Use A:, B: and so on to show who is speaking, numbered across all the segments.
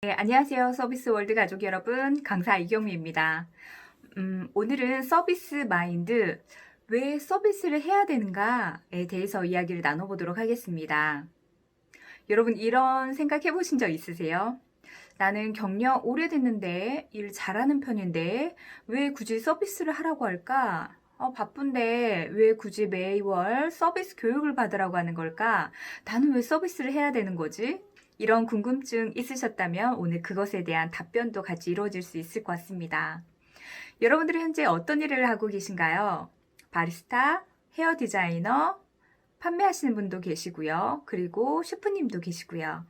A: 네, 안녕하세요. 서비스 월드 가족 여러분. 강사 이경미입니다. 오늘은 서비스 마인드, 왜 서비스를 해야 되는가에 대해서 이야기를 나눠보도록 하겠습니다. 여러분, 이런 생각 해보신 적 있으세요? 나는 경력 오래됐는데, 일 잘하는 편인데, 왜 굳이 서비스를 하라고 할까? 바쁜데 왜 굳이 매월 서비스 교육을 받으라고 하는 걸까? 나는 왜 서비스를 해야 되는 거지? 이런 궁금증 있으셨다면 오늘 그것에 대한 답변도 같이 이루어질 수 있을 것 같습니다. 여러분들은 현재 어떤 일을 하고 계신가요? 바리스타, 헤어 디자이너, 판매하시는 분도 계시고요. 그리고 셰프님도 계시고요.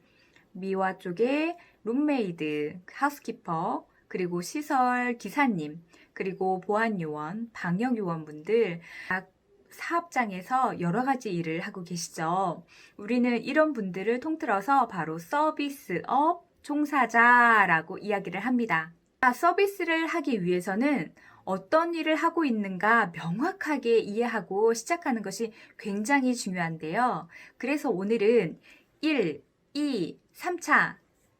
A: 미화 쪽에 룸메이드, 하우스키퍼, 그리고 시설 기사님, 그리고 보안요원, 방역요원분들 각 사업장에서 여러 가지 일을 하고 계시죠. 우리는 이런 분들을 통틀어서 바로 서비스업 종사자라고 이야기를 합니다. 서비스를 하기 위해서는 어떤 일을 하고 있는가 명확하게 이해하고 시작하는 것이 굉장히 중요한데요. 그래서 오늘은 1, 2, 3차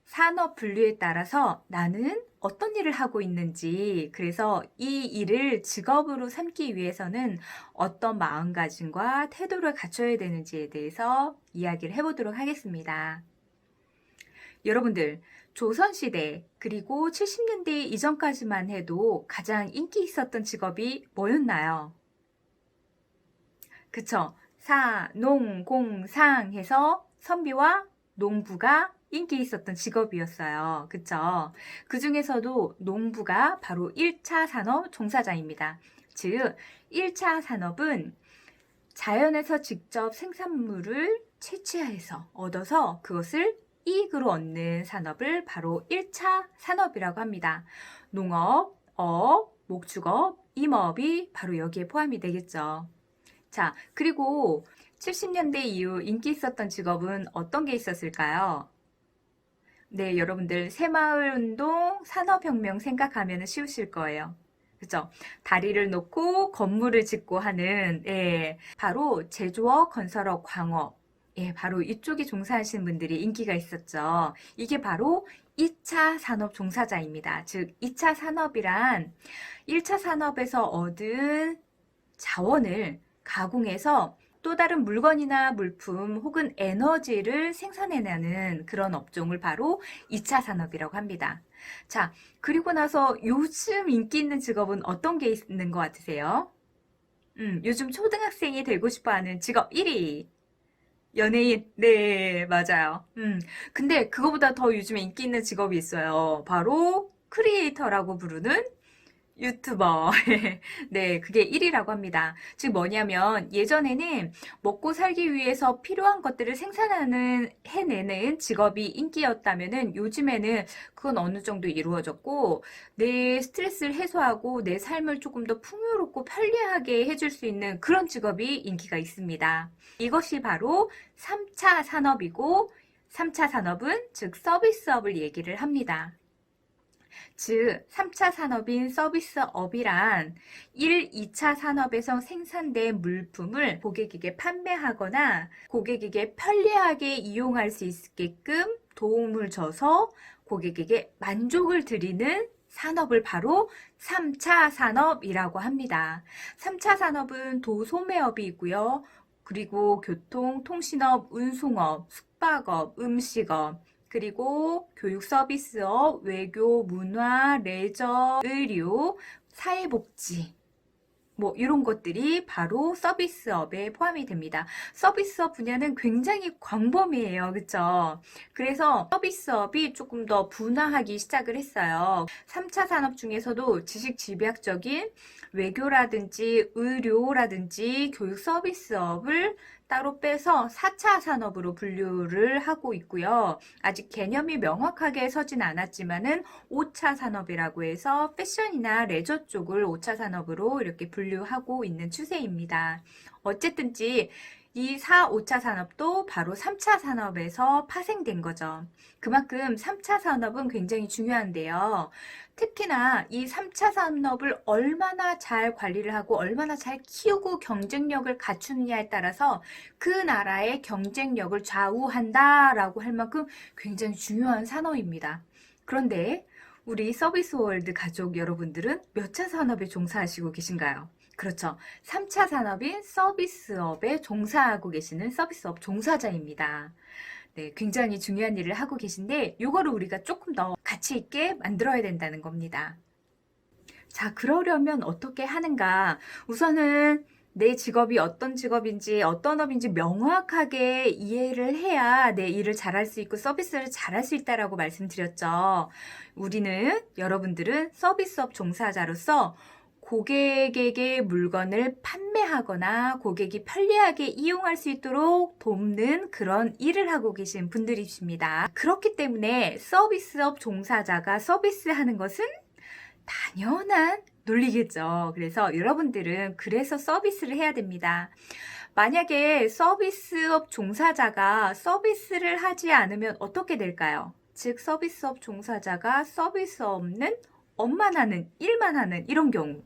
A: 산업 분류에 따라서 나는 어떤 일을 하고 있는지, 그래서 이 일을 직업으로 삼기 위해서는 어떤 마음가짐과 태도를 갖춰야 되는지에 대해서 이야기를 해보도록 하겠습니다. 여러분들, 조선시대 그리고 70년대 이전까지만 해도 가장 인기 있었던 직업이 뭐였나요? 그쵸? 사, 농, 공, 상 해서 선비와 농부가 인기 있었던 직업이었어요. 그쵸? 그 중에서도 농부가 바로 1차 산업 종사자입니다. 즉, 1차 산업은 자연에서 직접 생산물을 채취해서 얻어서 그것을 이익으로 얻는 산업을 바로 1차 산업이라고 합니다. 농업, 어업, 목축업, 임업이 바로 여기에 포함이 되겠죠. 자, 그리고 70년대 이후 인기 있었던 직업은 어떤 게 있었을까요? 네, 여러분들 새마을운동, 산업혁명 생각하면 쉬우실 거예요. 그죠? 다리를 놓고 건물을 짓고 하는, 바로 제조업, 건설업, 광업. 바로 이쪽에 종사하시는 분들이 인기가 있었죠. 이게 바로 2차 산업 종사자입니다. 즉, 2차 산업이란 1차 산업에서 얻은 자원을 가공해서 또 다른 물건이나 물품 혹은 에너지를 생산해내는 그런 업종을 바로 2차 산업이라고 합니다. 자, 그리고 나서 요즘 인기 있는 직업은 어떤 게 있는 것 같으세요? 요즘 초등학생이 되고 싶어 하는 직업 1위. 연예인. 네, 맞아요. 근데 그거보다 더 요즘에 인기 있는 직업이 있어요. 바로 크리에이터라고 부르는 유튜버. 네, 그게 1위라고 합니다. 즉 뭐냐면 예전에는 먹고 살기 위해서 필요한 것들을 해내는 직업이 인기였다면은 요즘에는 그건 어느 정도 이루어졌고 내 스트레스를 해소하고 내 삶을 조금 더 풍요롭고 편리하게 해줄 수 있는 그런 직업이 인기가 있습니다. 이것이 바로 3차 산업이고 3차 산업은 즉 서비스업을 얘기를 합니다. 즉 3차 산업인 서비스업이란 1, 2차 산업에서 생산된 물품을 고객에게 판매하거나 고객에게 편리하게 이용할 수 있게끔 도움을 줘서 고객에게 만족을 드리는 산업을 바로 3차 산업이라고 합니다. 3차 산업은 도소매업이 있고요. 그리고 교통, 통신업, 운송업, 숙박업, 음식업, 그리고 교육 서비스업, 외교, 문화, 레저, 의료, 사회복지 이런 것들이 바로 서비스업에 포함이 됩니다. 서비스업 분야는 굉장히 광범위해요. 그쵸? 그래서 서비스업이 조금 더 분화하기 시작을 했어요. 3차 산업 중에서도 지식 집약적인 외교라든지 의료라든지 교육 서비스업을 따로 빼서 4차 산업으로 분류를 하고 있고요. 아직 개념이 명확하게 서진 않았지만은 5차 산업이라고 해서 패션이나 레저 쪽을 5차 산업으로 이렇게 분류하고 있는 추세입니다. 어쨌든지 이 4, 5차 산업도 바로 3차 산업에서 파생된 거죠. 그만큼 3차 산업은 굉장히 중요한데요. 특히나 이 3차 산업을 얼마나 잘 관리를 하고 얼마나 잘 키우고 경쟁력을 갖추느냐에 따라서 그 나라의 경쟁력을 좌우한다라고 할 만큼 굉장히 중요한 산업입니다. 그런데 우리 서비스월드 가족 여러분들은 몇 차 산업에 종사하시고 계신가요? 그렇죠. 3차 산업인 서비스업에 종사하고 계시는 서비스업 종사자입니다. 네, 굉장히 중요한 일을 하고 계신데 이거를 우리가 조금 더 가치 있게 만들어야 된다는 겁니다. 자, 그러려면 어떻게 하는가? 우선은 내 직업이 어떤 직업인지 어떤 업인지 명확하게 이해를 해야 내 일을 잘할 수 있고 서비스를 잘할 수 있다라고 말씀드렸죠. 여러분들은 서비스업 종사자로서 고객에게 물건을 판매하거나 고객이 편리하게 이용할 수 있도록 돕는 그런 일을 하고 계신 분들이십니다. 그렇기 때문에 서비스업 종사자가 서비스하는 것은 당연한 논리겠죠. 그래서 여러분들은 그래서 서비스를 해야 됩니다. 만약에 서비스업 종사자가 서비스를 하지 않으면 어떻게 될까요? 즉 서비스업 종사자가 서비스 없는 업만 하는, 일만 하는 이런 경우.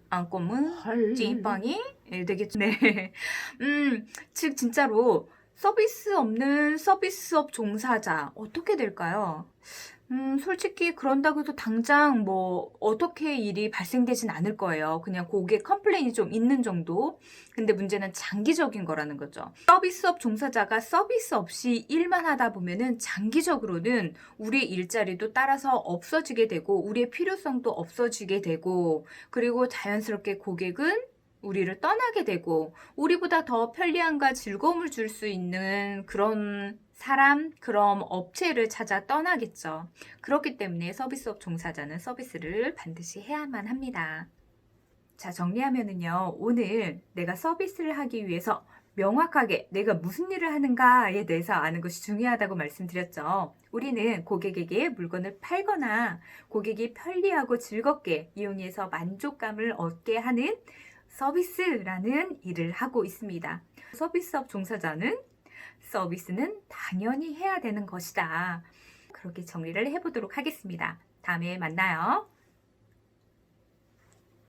A: 안꼼은 찌빵이 되겠죠. 네. 즉 진짜로 서비스 없는 서비스업 종사자 어떻게 될까요? 솔직히 그런다고 해도 당장 뭐 어떻게 일이 발생되진 않을 거예요. 그냥 고객 컴플레인이 좀 있는 정도. 근데 문제는 장기적인 거라는 거죠. 서비스업 종사자가 서비스 없이 일만 하다 보면은 장기적으로는 우리의 일자리도 따라서 없어지게 되고 우리의 필요성도 없어지게 되고 그리고 자연스럽게 고객은 우리를 떠나게 되고 우리보다 더 편리함과 즐거움을 줄 수 있는 그런 사람, 그런 업체를 찾아 떠나겠죠. 그렇기 때문에 서비스업 종사자는 서비스를 반드시 해야만 합니다. 자, 정리하면은요. 오늘 내가 서비스를 하기 위해서 명확하게 내가 무슨 일을 하는가에 대해서 아는 것이 중요하다고 말씀드렸죠. 우리는 고객에게 물건을 팔거나 고객이 편리하고 즐겁게 이용해서 만족감을 얻게 하는 서비스라는 일을 하고 있습니다. 서비스업 종사자는 서비스는 당연히 해야 되는 것이다. 그렇게 정리를 해보도록 하겠습니다. 다음에 만나요.